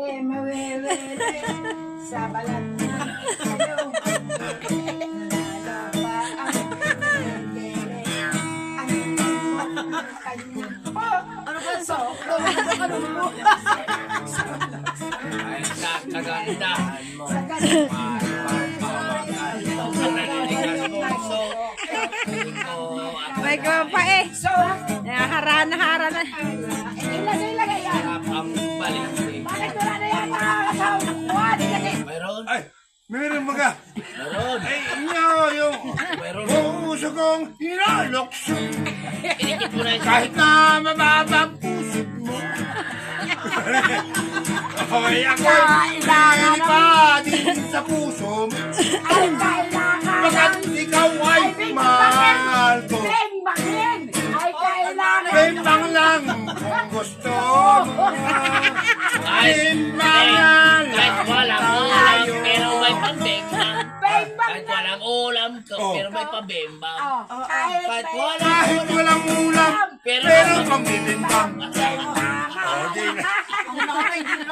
mawewele sa balat mo kayo. Lalaba ang bere. Ang kanya. Ano ba so? Ano mo? Ay, sa kagandahan mo. Sa ganun. Ang naninigas mo. So, May pa eh. So, Hara na. ilagay yan. harap ang balimbing. Bakit wala na yan mga kasawa? Buwan, ilagay. Mayroon? Ay, meron mga. Mayroon. Ay, inyo yung Mayroon. puso kong hinalokso. Inikit mo na yung Kahit na mababa ang puso mo. Hoy, ako'y Kailangan pa din sa puso mo. ay kailangan Pagkat ikaw ay mahal ko. Beng-bangin! Ay kailangan Bembang lang kung gusto mo. Bembangan kahit walang ulam, pero may pabembang. Beng-bang Kahit walang ulam, Oh. pero may pabembang. kahit Kahit may walang Kahit walang ulam, pero pero pambibimbang. beng-bangan. Oh, di na. Ang mga hindi